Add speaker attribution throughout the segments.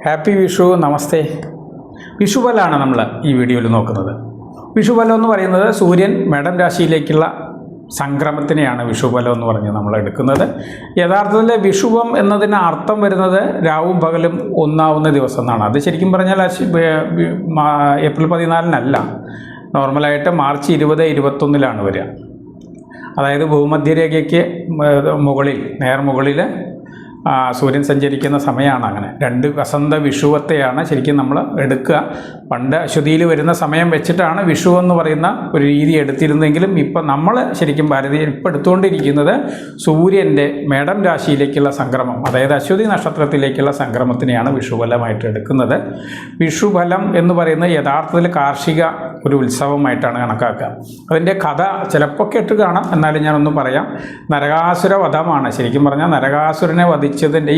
Speaker 1: Happy Vishu, നമസ്തേ. വിഷുബലമാണ് നമ്മൾ ഈ വീഡിയോയിൽ നോക്കുന്നത്. വിഷുബലം എന്ന് പറയുന്നത് സൂര്യൻ മേടം രാശിയിലേക്കുള്ള സംക്രമത്തിനെയാണ് വിഷുബലം എന്ന് പറഞ്ഞ് നമ്മൾ എടുക്കുന്നത്. യഥാർത്ഥത്തിൽ വിഷുവം എന്നതിന് അർത്ഥം വരുന്നത് രാവും പകലും ഒന്നാവുന്ന ദിവസം എന്നാണ്. അത് ശരിക്കും പറഞ്ഞാൽ ഏപ്രിൽ 14-നല്ല, നോർമലായിട്ട് മാർച്ച് 20-21 വരിക. അതായത് ഭൂമധ്യരേഖയ്ക്ക് മുകളിൽ നേർമുകളിൽ സൂര്യൻ സഞ്ചരിക്കുന്ന സമയമാണ്. അങ്ങനെ രണ്ട് വസന്ത വിഷുവത്തെയാണ് ശരിക്കും നമ്മൾ എടുക്കുക. പണ്ട് അശ്വതിയിൽ വരുന്ന സമയം വെച്ചിട്ടാണ് വിഷു എന്ന് പറയുന്ന ഒരു രീതി എടുത്തിരുന്നെങ്കിലും ഇപ്പം നമ്മൾ ശരിക്കും ഭാരതീയർ ഇപ്പോൾ എടുത്തുകൊണ്ടിരിക്കുന്നത് സൂര്യൻ്റെ മേടം രാശിയിലേക്കുള്ള സംക്രമം, അതായത് അശ്വതി നക്ഷത്രത്തിലേക്കുള്ള സംക്രമത്തിനെയാണ് വിഷുബലമായിട്ട് എടുക്കുന്നത്. വിഷുബലം എന്ന് പറയുന്നത് യഥാർത്ഥത്തിൽ കാർഷിക ഒരു ഉത്സവമായിട്ടാണ് കണക്കാക്കുക. അതിൻ്റെ കഥ ചിലപ്പോൾ കേട്ട് കാണാം, എന്നാലും ഞാനൊന്ന് പറയാം. നരകാസുര വധമാണ്. ശരിക്കും പറഞ്ഞാൽ നരകാസുരനെ വധിച്ചതിൻ്റെ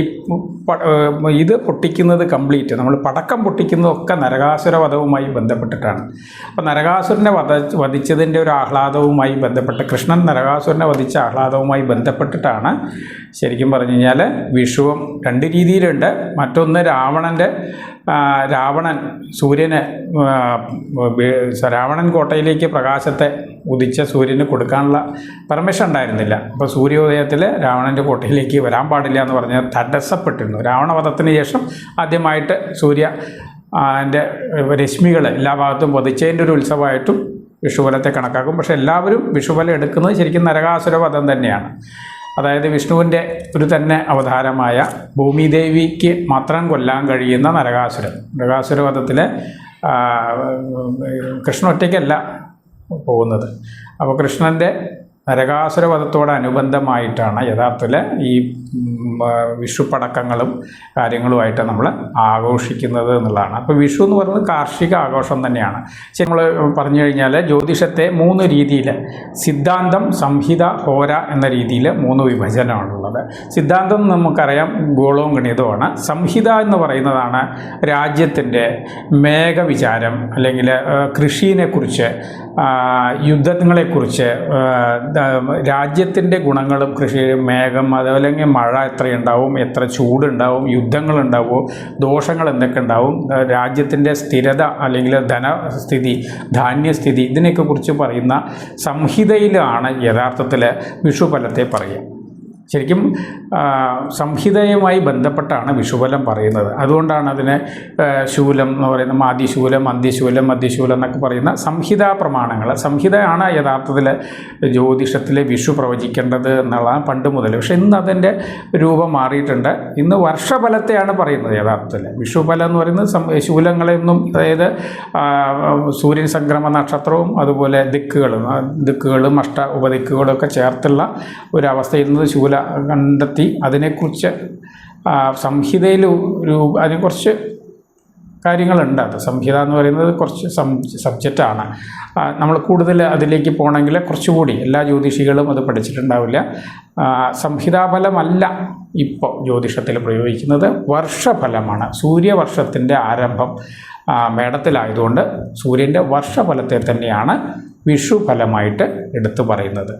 Speaker 1: ഇത് പൊട്ടിക്കുന്നത് കംപ്ലീറ്റ്, നമ്മൾ പടക്കം പൊട്ടിക്കുന്നതൊക്കെ നരകാസുര വധവുമായി ബന്ധപ്പെട്ടിട്ടാണ്. അപ്പോൾ നരകാസുരനെ വധിച്ചതിൻ്റെ ഒരു ആഹ്ലാദവുമായി ബന്ധപ്പെട്ട്, കൃഷ്ണൻ നരകാസുരനെ വധിച്ച ആഹ്ലാദവുമായി ബന്ധപ്പെട്ടിട്ടാണ് ശരിക്കും പറഞ്ഞു കഴിഞ്ഞാൽ വിഷുവും രണ്ട് രീതിയിലുണ്ട്. മറ്റൊന്ന് രാവണൻ സൂര്യന് രാവണൻ കോട്ടയിലേക്ക് പ്രകാശത്തെ ഉദിച്ച സൂര്യന് കൊടുക്കാനുള്ള പെർമിഷൻ ഉണ്ടായിരുന്നില്ല. അപ്പോൾ സൂര്യോദയത്തിൽ രാവണൻ്റെ കോട്ടയിലേക്ക് വരാൻ പാടില്ല എന്ന് പറഞ്ഞ് തടസ്സപ്പെട്ടിരുന്നു. രാവണവധത്തിന് ശേഷം ആദ്യമായിട്ട് എൻ്റെ രശ്മികൾ എല്ലാ ഭാഗത്തും വധിച്ചതിൻ്റെ ഒരു ഉത്സവമായിട്ടും വിഷുബലത്തെ കണക്കാക്കും. പക്ഷേ എല്ലാവരും വിഷുബലം എടുക്കുന്നത് ശരിക്കും നരകാസുര വധം തന്നെയാണ്. അതായത് വിഷ്ണുവിൻ്റെ ഒരു തന്നെ അവതാരമായ ഭൂമിദേവിക്ക് മാത്രം കൊല്ലാൻ കഴിയുന്ന നരകാസുര വധത്തിൽ കൃഷ്ണൻ ഒറ്റയ്ക്കല്ല പോകുന്നത്. അപ്പോൾ കൃഷ്ണൻ്റെ നരകാസുര വധത്തോടനുബന്ധമായിട്ടാണ് യഥാർത്ഥത്തിൽ ഈ വിഷുപ്പടക്കങ്ങളും കാര്യങ്ങളുമായിട്ട് നമ്മൾ ആഘോഷിക്കുന്നത് എന്നുള്ളതാണ്. അപ്പോൾ വിഷു എന്ന് പറയുന്നത് കാർഷിക ആഘോഷം തന്നെയാണ്. ശരി, നമ്മൾ പറഞ്ഞു കഴിഞ്ഞാൽ ജ്യോതിഷത്തെ 3 രീതിയിൽ, സിദ്ധാന്തം, സംഹിത, ഹോര എന്ന രീതിയിൽ 3 വിഭജനമാണുള്ളത്. സിദ്ധാന്തം നമുക്കറിയാം ഗോളവും ഗണിതവുമാണ്. സംഹിത എന്ന് പറയുന്നതാണ് രാജ്യത്തിൻ്റെ മേഘവിചാരം, അല്ലെങ്കിൽ കൃഷിയെക്കുറിച്ച്, യുദ്ധങ്ങളെക്കുറിച്ച്, രാജ്യത്തിൻ്റെ ഗുണങ്ങളും കൃഷി, മേഘം, അതുപോലെ മഴ എത്രയുണ്ടാവും, എത്ര ചൂടുണ്ടാവും, യുദ്ധങ്ങളുണ്ടാവുമോ, ദോഷങ്ങൾ എന്തൊക്കെ ഉണ്ടാവും, രാജ്യത്തിൻ്റെ സ്ഥിരത അല്ലെങ്കിൽ ധനസ്ഥിതി, ധാന്യസ്ഥിതി, ഇതിനെയൊക്കെ കുറിച്ച് പറയുന്ന സംഹിതയിലാണ് യഥാർത്ഥത്തിൽ വിഷുബലത്തെ പറയുക. ശരിക്കും സംഹിതയുമായി ബന്ധപ്പെട്ടാണ് വിഷുബലം പറയുന്നത്. അതുകൊണ്ടാണ് അതിനെ ശൂലം എന്ന് പറയുന്ന ആദിശൂലം, അന്ത്യശൂലം, മധ്യശൂലം എന്നൊക്കെ പറയുന്ന സംഹിതാ പ്രമാണങ്ങൾ. സംഹിതയാണ് യഥാർത്ഥത്തിൽ ജ്യോതിഷത്തിലെ വിഷു പ്രവചിക്കേണ്ടത് എന്നുള്ളതാണ് പണ്ട് മുതൽ. പക്ഷേ ഇന്ന് അതിൻ്റെ രൂപം മാറിയിട്ടുണ്ട്. ഇന്ന് വർഷഫലത്തെയാണ് പറയുന്നത് യഥാർത്ഥത്തിൽ. വിഷുഫലം എന്ന് പറയുന്നത് ശൂലങ്ങളെയൊന്നും, അതായത് സൂര്യൻ സംക്രമ നക്ഷത്രവും അതുപോലെ ദിക്കുകളും ഉപദിക്കുകളും ഒക്കെ ചേർത്തുള്ള ഒരവസ്ഥയിൽ നിന്ന് ശൂല കണ്ടെത്തി അതിനെക്കുറിച്ച് സംഹിതയിൽ അതിന് കുറച്ച് കാര്യങ്ങളുണ്ട്. അത് സംഹിത എന്ന് പറയുന്നത് കുറച്ച് സബ്ജക്റ്റാണ്. നമ്മൾ കൂടുതൽ അതിലേക്ക് പോകണമെങ്കിൽ കുറച്ചുകൂടി എല്ലാ ജ്യോതിഷികളും അത് പഠിച്ചിട്ടുണ്ടാവില്ല. സംഹിതാഫലമല്ല ഇപ്പോൾ ജ്യോതിഷത്തിൽ പ്രയോഗിക്കുന്നത്, വർഷഫലമാണ്. സൂര്യവർഷത്തിൻ്റെ ആരംഭം മേടത്തിലായതുകൊണ്ട് സൂര്യൻ്റെ വർഷഫലത്തെ തന്നെയാണ് വിഷുഫലമായിട്ട് എടുത്തു പറയുന്നത്.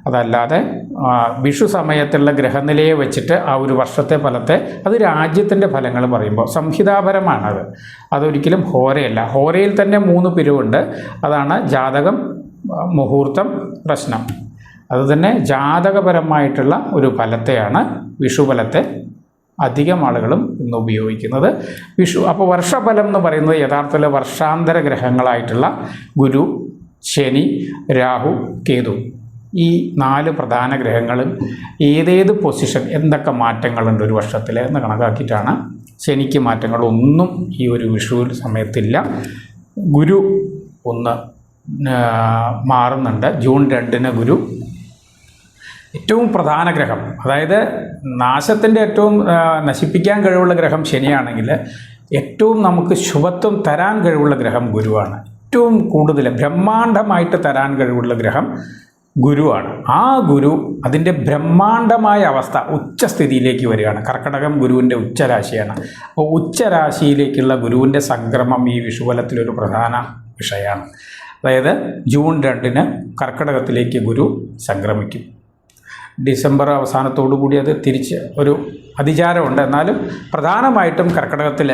Speaker 1: അതല്ലാതെ വിഷു സമയത്തുള്ള ഗ്രഹനിലയെ വെച്ചിട്ട് ആ ഒരു വർഷത്തെ ഫലത്തെ, അത് രാജ്യത്തിൻ്റെ ഫലങ്ങൾ പറയുമ്പോൾ സംഹിതാപരമാണത്. അതൊരിക്കലും ഹോരയല്ല. ഹോരയിൽ തന്നെ 3 പിരിവുണ്ട്. അതാണ് ജാതകം, മുഹൂർത്തം, പ്രശ്നം. അതുതന്നെ ജാതകപരമായിട്ടുള്ള ഒരു ഫലത്തെയാണ് വിഷുഫലത്തെ അധികം ആളുകളും ഇന്ന് ഉപയോഗിക്കുന്നത്. അപ്പോൾ വർഷഫലം എന്ന് പറയുന്നത് യഥാർത്ഥത്തിൽ വർഷാന്തര ഗ്രഹങ്ങളായിട്ടുള്ള ഗുരു, ശനി, രാഹു, കേതു, ഈ 4 പ്രധാന ഗ്രഹങ്ങളും ഏതേത് പൊസിഷൻ, എന്തൊക്കെ മാറ്റങ്ങളുണ്ട് ഒരു വർഷത്തിൽ എന്ന് കണക്കാക്കിയിട്ടാണ്. ശനിക്ക് മാറ്റങ്ങളൊന്നും ഈ ഒരു വിഷു സമയത്തില്ല. ഗുരു ഒന്ന് മാറുന്നുണ്ട്. ജൂൺ 2 ഗുരു ഏറ്റവും പ്രധാന ഗ്രഹം, അതായത് നാശത്തിൻ്റെ ഏറ്റവും നശിപ്പിക്കാൻ കഴിവുള്ള ഗ്രഹം ശനിയാണെങ്കിൽ ഏറ്റവും നമുക്ക് ശുഭത്വം തരാൻ കഴിവുള്ള ഗ്രഹം ഗുരുവാണ്. ഏറ്റവും കൂടുതൽ ബ്രഹ്മാണ്ഡമായിട്ട് തരാൻ കഴിവുള്ള ഗ്രഹം ഗുരുവാണ്. ആ ഗുരു അതിൻ്റെ ബ്രഹ്മാണ്ഡമായ അവസ്ഥ ഉച്ചസ്ഥിതിയിലേക്ക് വരികയാണ്. കർക്കടകം ഗുരുവിൻ്റെ ഉച്ചരാശിയാണ്. അപ്പോൾ ഉച്ചരാശിയിലേക്കുള്ള ഗുരുവിൻ്റെ സംക്രമം ഈ വിഷുബലത്തിലൊരു പ്രധാന വിഷയമാണ്. അതായത് ജൂൺ 2 കർക്കടകത്തിലേക്ക് ഗുരു സംക്രമിക്കും. ഡിസംബർ അവസാനത്തോടു കൂടി അത് തിരിച്ച് ഒരു അതിചാരമുണ്ട്. എന്നാലും പ്രധാനമായിട്ടും കർക്കിടകത്തിൽ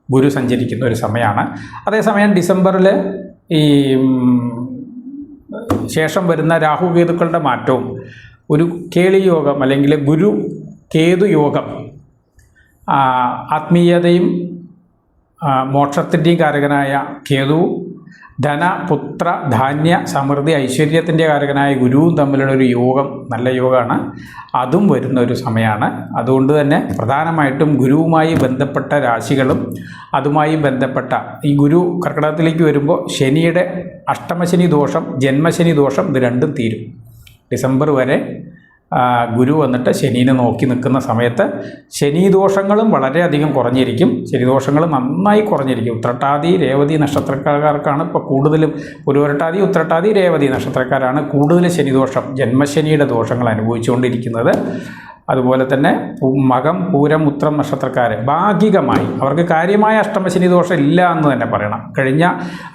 Speaker 1: ഗുരു സഞ്ചരിക്കുന്ന ഒരു സമയമാണ്. അതേസമയം ഡിസംബറിൽ ഈ ശേഷം വരുന്ന രാഹുകേതുക്കളുടെ മാറ്റവും ഒരു കേളി യോഗം അല്ലെങ്കിൽ ഗുരു കേതു യോഗം ആത്മീയതയും മോക്ഷത്തിൻ്റെയും കാരകനായ കേതു, ധന, പുത്ര, ധാന്യ, സമൃദ്ധി, ഐശ്വര്യത്തിൻ്റെ കാരകനായ ഗുരുവും തമ്മിലുള്ള ഒരു യോഗം, നല്ല യോഗമാണ്. അതും വരുന്ന ഒരു സമയമാണ്. അതുകൊണ്ട് തന്നെ പ്രധാനമായിട്ടും ഗുരുവുമായി ബന്ധപ്പെട്ട രാശികളും അതുമായി ബന്ധപ്പെട്ട ഈ ഗുരു കർക്കിടകത്തിലേക്ക് വരുമ്പോൾ ശനിയുടെ അഷ്ടമശനി ദോഷം, ജന്മശനി ദോഷം, ഇത് രണ്ടും തീരും. ഡിസംബർ വരെ ഗുരു വന്നിട്ട് ശനീനെ നോക്കി നിൽക്കുന്ന സമയത്ത് ശനിദോഷങ്ങളും വളരെയധികം കുറഞ്ഞിരിക്കും. ശനിദോഷങ്ങൾ നന്നായി കുറഞ്ഞിരിക്കും. ഉത്രട്ടാതി, രേവതി നക്ഷത്രക്കാർക്കാണ് ഇപ്പോൾ കൂടുതലും. പുരുവരട്ടാതി, ഉത്രട്ടാതി, രേവതി നക്ഷത്രക്കാരാണ് കൂടുതൽ ശനിദോഷം, ജന്മശനിയുടെ ദോഷങ്ങൾ അനുഭവിച്ചുകൊണ്ടിരിക്കുന്നത്. അതുപോലെ തന്നെ മകം, പൂരം, ഉത്രം നക്ഷത്രക്കാർ ഭാഗികമായി അവർക്ക് കാര്യമായ അഷ്ടമശനി ദോഷം ഇല്ല എന്ന് തന്നെ പറയണം. കഴിഞ്ഞ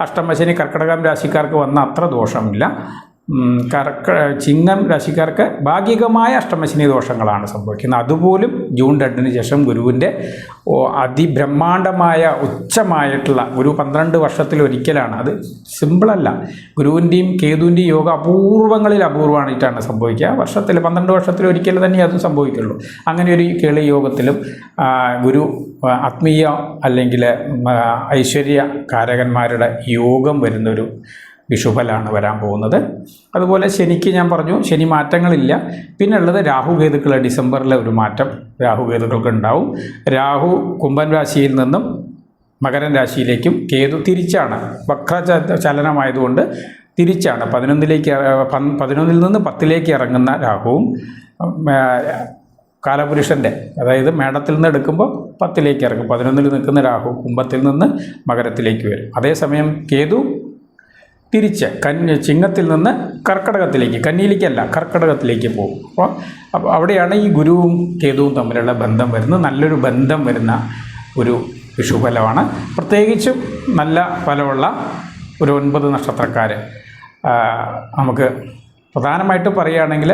Speaker 1: അഷ്ടമശനി കർക്കിടകം രാശിക്കാർക്ക് വന്ന അത്ര ദോഷമില്ല. ചിങ്ങം രാശിക്കാർക്ക് ഭാഗികമായ അഷ്ടമശനി ദോഷങ്ങളാണ് സംഭവിക്കുന്നത്. അതുപോലും ജൂൺ 2-ന് ശേഷം ഗുരുവിൻ്റെ അതിബ്രഹ്മാണ്ഡമായ ഉച്ചമായിട്ടുള്ള ഗുരു 12 വർഷത്തിലൊരിക്കലാണ്. അത് സിമ്പിളല്ല. ഗുരുവിൻ്റെയും കേതുവിൻ്റെയും യോഗ അപൂർവങ്ങളിൽ അപൂർവമായിട്ടാണ് സംഭവിക്കുക. വർഷത്തിൽ 12 വർഷത്തിലൊരിക്കൽ തന്നെ അതും സംഭവിക്കുള്ളൂ. അങ്ങനെ ഒരു കേളി യോഗത്തിലും ഗുരു ആത്മീയ അല്ലെങ്കിൽ ഐശ്വര്യ കാരകന്മാരുടെ യോഗം വരുന്നൊരു വിഷുഫലാണ് വരാൻ പോകുന്നത്. അതുപോലെ ശനിക്ക് ഞാൻ പറഞ്ഞു, ശനി മാറ്റങ്ങളില്ല. പിന്നെ ഉള്ളത് രാഹുകേതുക്കൾ. ഡിസംബറിലെ ഒരു മാറ്റം രാഹുകേതുക്കൾക്ക് ഉണ്ടാവും. രാഹു കുംഭൻ രാശിയിൽ നിന്നും മകരൻ രാശിയിലേക്കും, കേതു തിരിച്ചാണ്. വക്ര ചലനമായതുകൊണ്ട് തിരിച്ചാണ്. 11-ൽ നിന്ന് 10-ലേക്ക് ഇറങ്ങുന്ന രാഹുവും കാലപുരുഷൻ്റെ, അതായത് മേടത്തിൽ നിന്ന് എടുക്കുമ്പോൾ 10-ലേക്ക് ഇറങ്ങും. 11-ൽ നിൽക്കുന്ന രാഹു കുംഭത്തിൽ നിന്ന് മകരത്തിലേക്ക് വരും. അതേസമയം കേതു തിരിച്ച് ചിങ്ങത്തിൽ നിന്ന് കർക്കിടകത്തിലേക്ക്, കന്നിയിലേക്കല്ല കർക്കിടകത്തിലേക്ക് പോകും. അപ്പോൾ അവിടെയാണ് ഈ ഗുരുവും കേതുവും തമ്മിലുള്ള ബന്ധം വരുന്നത്. നല്ലൊരു ബന്ധം വരുന്ന ഒരു വിഷുഫലമാണ്. പ്രത്യേകിച്ചും നല്ല ഫലമുള്ള ഒരു 9 നക്ഷത്രക്കാർ നമുക്ക് പ്രധാനമായിട്ടും പറയുകയാണെങ്കിൽ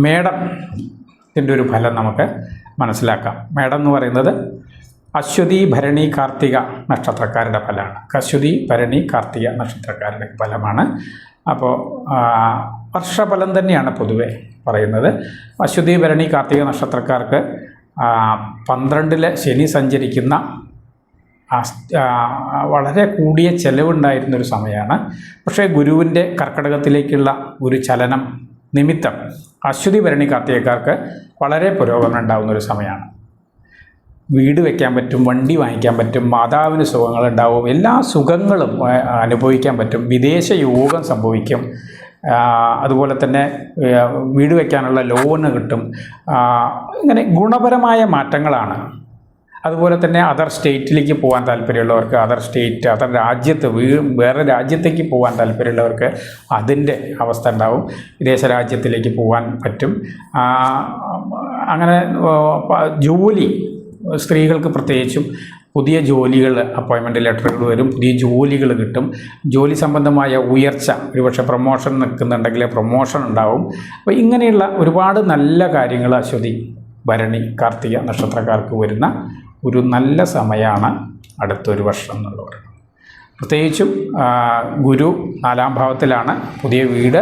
Speaker 1: മേടത്തിൻ്റെ ഒരു ഫലം നമുക്ക് മനസ്സിലാക്കാം. മേടം എന്ന് പറയുന്നത് അശ്വതി, ഭരണി, കാർത്തിക നക്ഷത്രക്കാരുടെ ഫലമാണ്. അശ്വതി, ഭരണി, കാർത്തിക നക്ഷത്രക്കാരുടെ ഫലമാണ്. അപ്പോൾ വർഷഫലം തന്നെയാണ് പൊതുവെ പറയുന്നത്. അശ്വതി, ഭരണി, കാർത്തിക നക്ഷത്രക്കാർക്ക് 12-ലെ ശനി സഞ്ചരിക്കുന്ന വളരെ കൂടിയ ചെലവുണ്ടായിരുന്നൊരു സമയമാണ്. പക്ഷേ ഗുരുവിൻ്റെ കർക്കിടകത്തിലേക്കുള്ള ഒരു ചലനം നിമിത്തം അശ്വതി, ഭരണി, കാർത്തികക്കാർക്ക് വളരെ പുരോഗമനം ഉണ്ടാകുന്നൊരു സമയമാണ്. വീട് വയ്ക്കാൻ പറ്റും, വണ്ടി വാങ്ങിക്കാൻ പറ്റും, മാതാവിന് സുഖങ്ങളുണ്ടാവും, എല്ലാ സുഖങ്ങളും അനുഭവിക്കാൻ പറ്റും. വിദേശ യോഗം സംഭവിക്കും. അതുപോലെ തന്നെ വീട് വയ്ക്കാനുള്ള ലോണ് കിട്ടും. ഇങ്ങനെ ഗുണപരമായ മാറ്റങ്ങളാണ്. അതുപോലെ തന്നെ അതർ സ്റ്റേറ്റിലേക്ക് പോകാൻ താല്പര്യമുള്ളവർക്ക് അതർ സ്റ്റേറ്റ്, അതർ രാജ്യത്ത്, വേറെ രാജ്യത്തേക്ക് പോകാൻ താല്പര്യമുള്ളവർക്ക് അതിൻ്റെ അവസ്ഥ ഉണ്ടാവും. വിദേശ രാജ്യത്തിലേക്ക് പോകാൻ പറ്റും. അങ്ങനെ ജോലി, സ്ത്രീകൾക്ക് പ്രത്യേകിച്ചും പുതിയ ജോലികൾ, അപ്പോയിൻമെൻ്റ് ലെറ്ററുകൾ വരും, പുതിയ ജോലികൾ കിട്ടും. ജോലി സംബന്ധമായ ഉയർച്ച, ഒരുപക്ഷെ പ്രൊമോഷൻ നിൽക്കുന്നുണ്ടെങ്കിൽ പ്രൊമോഷൻ ഉണ്ടാവും. അപ്പോൾ ഇങ്ങനെയുള്ള ഒരുപാട് നല്ല കാര്യങ്ങൾ അശ്വതി, ഭരണി, കാർത്തിക നക്ഷത്രക്കാർക്ക് വരുന്ന ഒരു നല്ല സമയമാണ് അടുത്തൊരു വർഷം എന്നുള്ളത്. പ്രത്യേകിച്ചും ഗുരു 4-ാം ഭാവത്തിലാണ്. പുതിയ വീട്,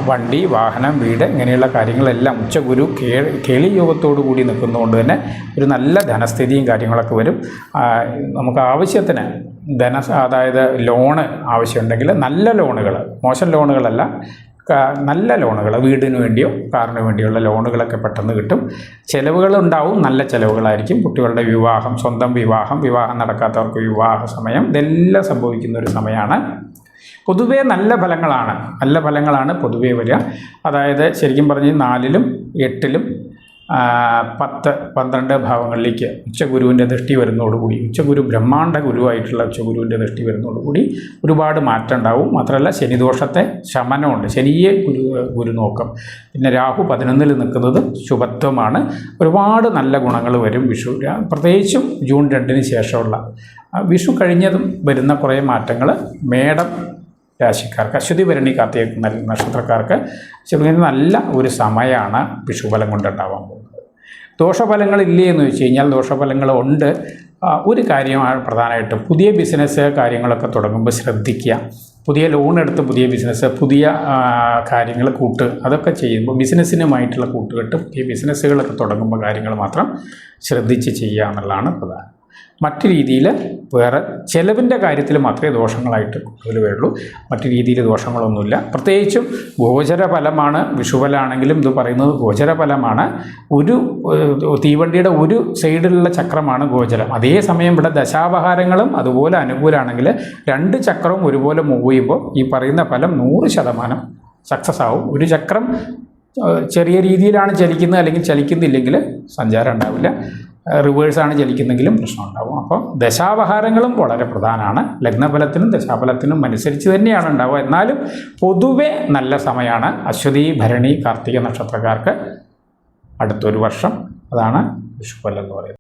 Speaker 1: വണ്ടി, വാഹനം, വീട്, ഇങ്ങനെയുള്ള കാര്യങ്ങളെല്ലാം ഉച്ചഗുരു കേളി യോഗത്തോടു കൂടി നിൽക്കുന്നതുകൊണ്ട് തന്നെ ഒരു നല്ല ധനസ്ഥിതിയും കാര്യങ്ങളൊക്കെ വരും. നമുക്ക് ആവശ്യത്തിന് അതായത് ലോണ് ആവശ്യമുണ്ടെങ്കിൽ നല്ല ലോണുകൾ, മോശം ലോണുകളല്ല, നല്ല ലോണുകൾ, വീടിന് വേണ്ടിയോ കാറിന് വേണ്ടിയുള്ള ലോണുകളൊക്കെ പെട്ടെന്ന് കിട്ടും. ചിലവുകളുണ്ടാവും, നല്ല ചിലവുകളായിരിക്കും. കുട്ടികളുടെ വിവാഹം, സ്വന്തം വിവാഹം നടക്കാത്തവർക്ക് വിവാഹ സമയം, ഇതെല്ലാം സംഭവിക്കുന്ന ഒരു സമയമാണ്. പൊതുവേ നല്ല ഫലങ്ങളാണ് പൊതുവേ വരിക. അതായത് ശരിക്കും പറഞ്ഞ് 4-ലും 8-ലും 10, 12 ഭാവങ്ങളിലേക്ക് ഉച്ചഗുരുവിൻ്റെ ദൃഷ്ടി വരുന്നതോടുകൂടി, ഉച്ചഗുരു ബ്രഹ്മാണ്ഡ ഗുരുവായിട്ടുള്ള ഉച്ചഗുരുവിൻ്റെ ദൃഷ്ടി വരുന്നതോടുകൂടി ഒരുപാട് മാറ്റം ഉണ്ടാവും. മാത്രമല്ല ശനിദോഷത്തെ ശമനമുണ്ട്. ശനിയെ ഗുരു നോക്കും. പിന്നെ രാഹു 11-ൽ നിൽക്കുന്നത് ശുഭത്വമാണ്. ഒരുപാട് നല്ല ഗുണങ്ങൾ വരും വിഷു. പ്രത്യേകിച്ചും ജൂൺ 2-ന് ശേഷമുള്ള വിഷു കഴിഞ്ഞതും വരുന്ന കുറേ മാറ്റങ്ങൾ മേടം രാശിക്കാർക്ക്, അശ്വതി ഭരണി കാർത്തിക നക്ഷത്രക്കാർക്ക് ശരിക്കും നല്ല ഒരു സമയമാണ് വിഷുഫലം കൊണ്ടുണ്ടാവാൻ പോകുന്നത്. ദോഷഫലങ്ങളില്ലേ എന്ന് വെച്ച് കഴിഞ്ഞാൽ ദോഷഫലങ്ങളുണ്ട്. ഒരു കാര്യമാണ് പ്രധാനമായിട്ടും പുതിയ ബിസിനസ് കാര്യങ്ങളൊക്കെ തുടങ്ങുമ്പോൾ ശ്രദ്ധിക്കുക. പുതിയ ലോൺ എടുത്ത് പുതിയ ബിസിനസ്, പുതിയ കാര്യങ്ങൾ അതൊക്കെ ചെയ്യുമ്പോൾ ബിസിനസ്സിനുമായിട്ടുള്ള കൂട്ടുകെട്ട്, പുതിയ ബിസിനസ്സുകളൊക്കെ തുടങ്ങുമ്പോൾ കാര്യങ്ങൾ മാത്രം ശ്രദ്ധിച്ച് ചെയ്യുക എന്നുള്ളതാണ് പ്രധാനം. മറ്റു രീതിയിൽ വേറെ ചിലവിൻ്റെ കാര്യത്തിൽ മാത്രമേ ദോഷങ്ങളായിട്ട് കൂടുതൽ വരുള്ളൂ. മറ്റു രീതിയിൽ ദോഷങ്ങളൊന്നുമില്ല. പ്രത്യേകിച്ചും ഗോചരഫലമാണ്. വിഷുഫലമാണെങ്കിലും ഇത് പറയുന്നത് ഗോചരഫലമാണ്. ഒരു തീവണ്ടിയുടെ ഒരു സൈഡിലുള്ള ചക്രമാണ് ഗോചരം. അതേസമയം ഇവിടെ ദശാപഹാരങ്ങളും അതുപോലെ അനുകൂലമാണെങ്കിൽ 2 ചക്രവും ഒരുപോലെ മൂവ് ചെയ്യുമ്പോൾ ഈ പറയുന്ന ഫലം 100% സക്സസ് ആവും. ഒരു ചക്രം ചെറിയ രീതിയിലാണ് ചലിക്കുന്നത് അല്ലെങ്കിൽ ചലിക്കുന്നില്ലെങ്കിൽ സഞ്ചാരം ഉണ്ടാവില്ല. റിവേഴ്സാണ് ചലിക്കുന്നെങ്കിലും പ്രശ്നം ഉണ്ടാവും. അപ്പോൾ ദശാപഹാരങ്ങളും വളരെ പ്രധാനമാണ്. ലഗ്നഫലത്തിനും ദശാഫലത്തിനും അനുസരിച്ച് തന്നെയാണ് ഉണ്ടാവുക. എന്നാലും പൊതുവെ നല്ല സമയമാണ് അശ്വതി ഭരണി കാർത്തിക നക്ഷത്രക്കാർക്ക് അടുത്തൊരു വർഷം. അതാണ് വിഷുഫലം എന്ന് പറയുന്നത്.